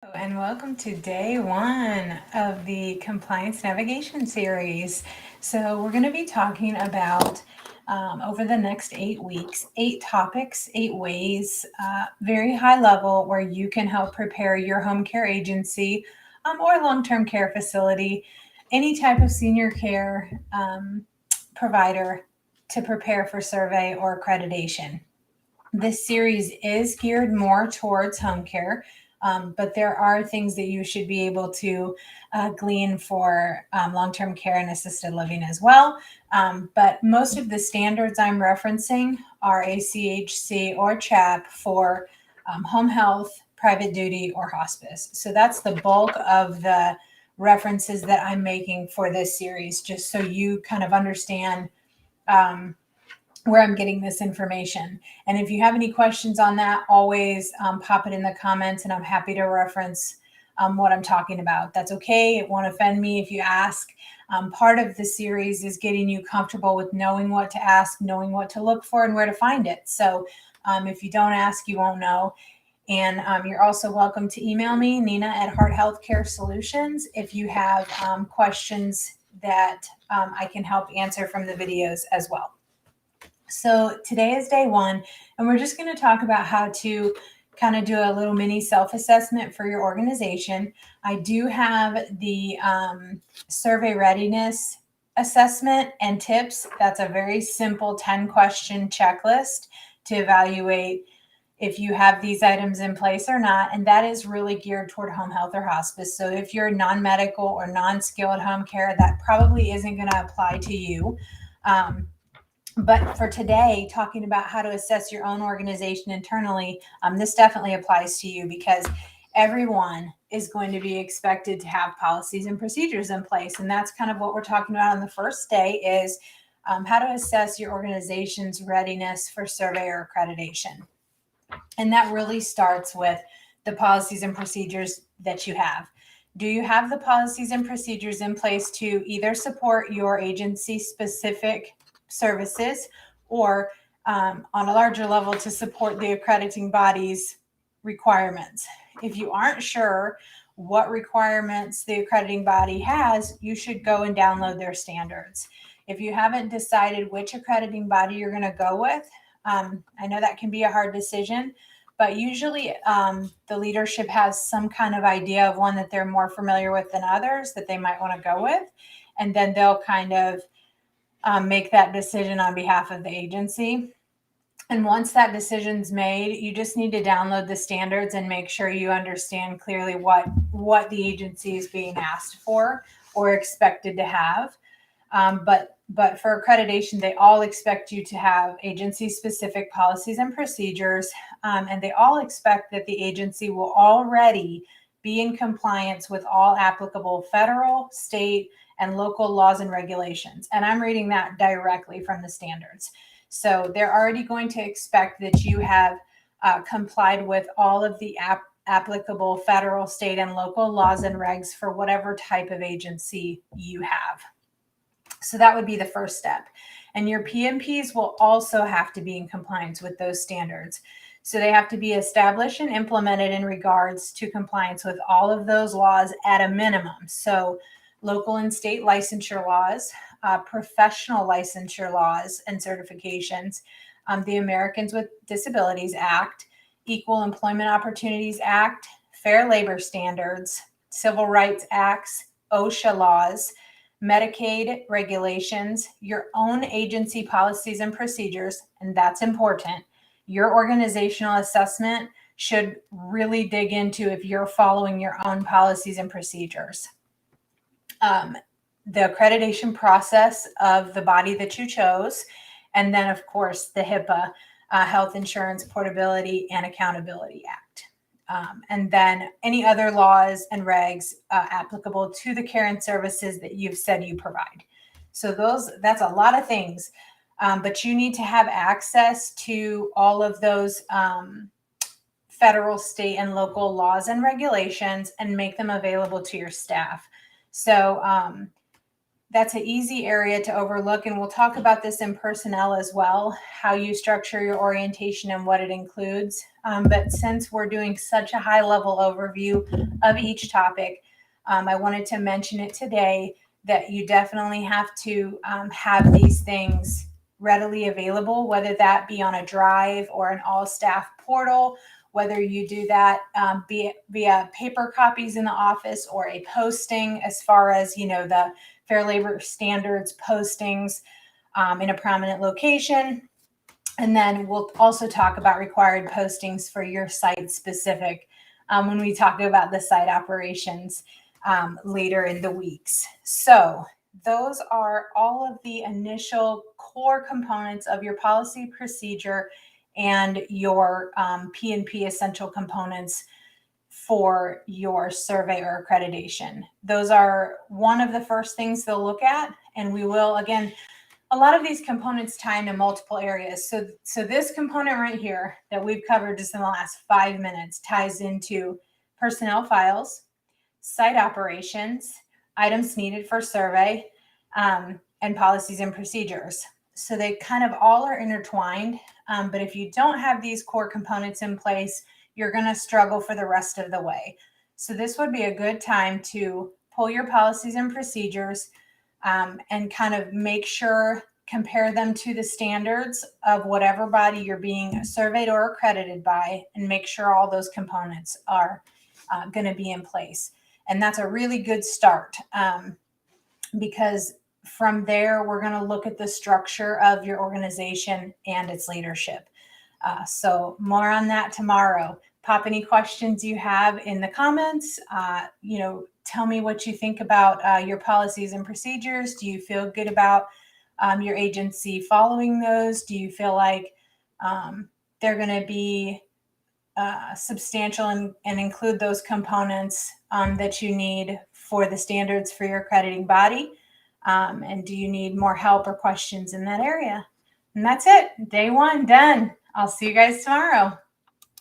And welcome to day one of the compliance navigation series. So, we're going to be talking about over the next 8 weeks, 8 topics, 8 ways, very high level, where you can help prepare your home care agency or long term care facility, any type of senior care provider to prepare for survey or accreditation. This series is geared more towards home care, but there are things that you should be able to glean for long term care and assisted living as well. But most of the standards I'm referencing are ACHC or CHAP for home health, private duty, or hospice. So that's the bulk of the references that I'm making for this series, just so you kind of understand. Where I'm getting this information. And if you have any questions on that, always pop it in the comments and I'm happy to reference what I'm talking about. That's okay. It won't offend me if you ask. Part of the series is getting you comfortable with knowing what to ask, knowing what to look for, and where to find it. So if you don't ask, you won't know. And you're also welcome to email me, Nina at Heart Healthcare Solutions, if you have questions that I can help answer from the videos as well. So today is day one, and we're just going to talk about how to kind of do a little mini self-assessment for your organization. I do have the survey readiness assessment and tips. That's a very simple 10-question checklist to evaluate if you have these items in place or not, and that is really geared toward home health or hospice. So if you're non-medical or non-skilled home care, that probably isn't going to apply to you. But for today, talking about how to assess your own organization internally, this definitely applies to you because everyone is going to be expected to have policies and procedures in place. And that's kind of what we're talking about on the first day is how to assess your organization's readiness for survey or accreditation. And that really starts with the policies and procedures that you have. Do you have the policies and procedures in place to either support your agency specific services or on a larger level to support the accrediting body's requirements? If you aren't sure what requirements the accrediting body has, you should go and download their standards. If you haven't decided which accrediting body you're going to go with, I know that can be a hard decision, but usually the leadership has some kind of idea of one that they're more familiar with than others that they might want to go with. And then they'll kind of make that decision on behalf of the agency. And once that decision's made, you just need to download the standards and make sure you understand clearly what the agency is being asked for or expected to have. But for accreditation, they all expect you to have agency-specific policies and procedures, and they all expect that the agency will already be in compliance with all applicable federal, state, and local laws and regulations. And I'm reading that directly from the standards. So they're already going to expect that you have complied with all of the applicable federal, state, and local laws and regs for whatever type of agency you have. So that would be the first step. And your PMPs will also have to be in compliance with those standards. So they have to be established and implemented in regards to compliance with all of those laws at a minimum. So local and state licensure laws, professional licensure laws and certifications, the Americans with Disabilities Act, Equal Employment Opportunities Act, Fair Labor Standards, Civil Rights Acts, OSHA laws, Medicaid regulations, your own agency policies and procedures, and that's important. Your organizational assessment should really dig into if you're following your own policies and procedures. The accreditation process of the body that you chose, and then, of course, the HIPAA, Health Insurance Portability and Accountability Act. And then any other laws and regs applicable to the care and services that you've said you provide. So that's a lot of things, but you need to have access to all of those federal, state, and local laws and regulations and make them available to your staff. So that's an easy area to overlook. And we'll talk about this in personnel as well, how you structure your orientation and what it includes. But since we're doing such a high level overview of each topic, I wanted to mention it today that you definitely have to have these things readily available, whether that be on a drive or an all staff portal, whether you do that via paper copies in the office or a posting, as far as, the Fair Labor Standards postings in a prominent location. And then we'll also talk about required postings for your site specific when we talk about the site operations later in the weeks. So those are all of the initial core components of your policy procedure and your P&P essential components for your survey or accreditation. Those are one of the first things they'll look at. And we will, again, a lot of these components tie into multiple areas. So this component right here that we've covered just in the last 5 minutes ties into personnel files, site operations, items needed for survey, and policies and procedures. So they kind of all are intertwined. But if you don't have these core components in place, you're going to struggle for the rest of the way. So this would be a good time to pull your policies and procedures and kind of make sure, compare them to the standards of whatever body you're being surveyed or accredited by, and make sure all those components are going to be in place. And that's a really good start because from there, we're going to look at the structure of your organization and its leadership. So more on that tomorrow. Pop any questions you have in the comments. Tell me what you think about your policies and procedures. Do you feel good about your agency following those? Do you feel like they're going to be substantial and include those components that you need for the standards for your accrediting body? And do you need more help or questions in that area? And that's it. Day 1 done. I'll see you guys tomorrow.